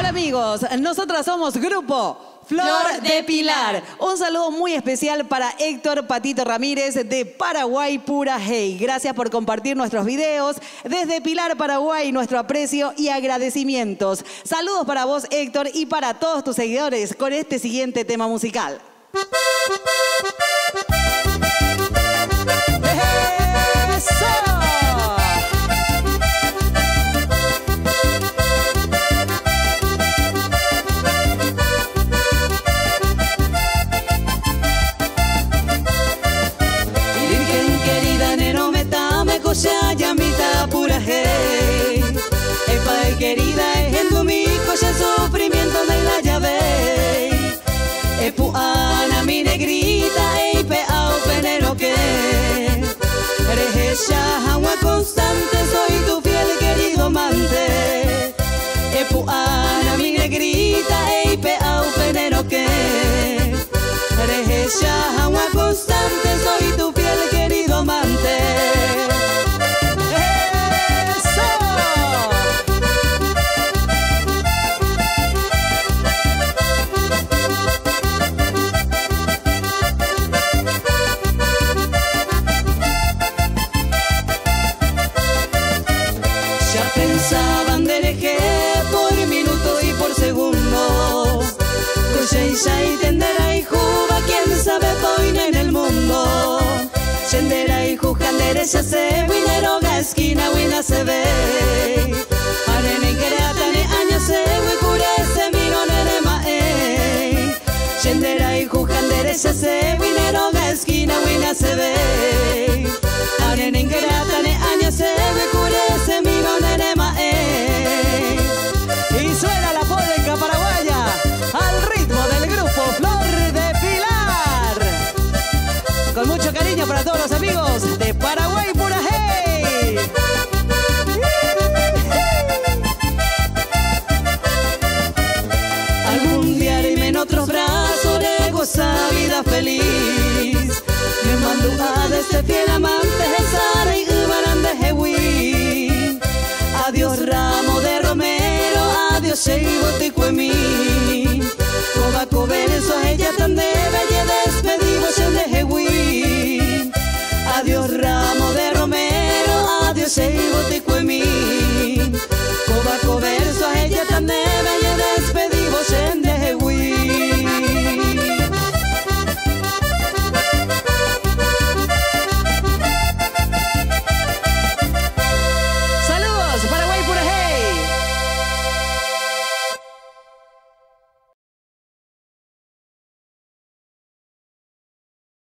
Hola amigos, nosotras somos Grupo Flor de Pilar. Un saludo muy especial para Héctor Patito Ramírez de Paraguay Pura Hey. Gracias por compartir nuestros videos. Desde Pilar, Paraguay, nuestro aprecio y agradecimientos. Saludos para vos, Héctor, y para todos tus seguidores con este siguiente tema musical. Llamita pura hey, epa querida, es en mi hijo ya sufrimiento de la llave, epu ana mi negrita, epe au penero que eres ella agua constante, soy tu fiel querido amante, epu ana mi negrita, epe au penero que eres ella agua constante, soy tu fiel querido amante. Pensaban del eje por minuto y por segundo, Coyeixa y tendera y juba, quién sabe poine en el mundo. Yendera y jujandere ya se wineroga esquina wina se ve. Arene creatane años se wicurece mi gonere mae. Yendera y jujandere ya se wineroga esquina wina se ve. Arene creatane años se wicurece mi gonere mae. Y suena la polca paraguaya al ritmo del Grupo Flor de Pilar. Con mucho cariño para todos los amigos de Paraguay Pura Hey. Algún día haré en otros brazos de goza vida feliz. Me mando a desde fiel amante Sara y Ubaran de Hewi. Adiós ramo de romero, adiós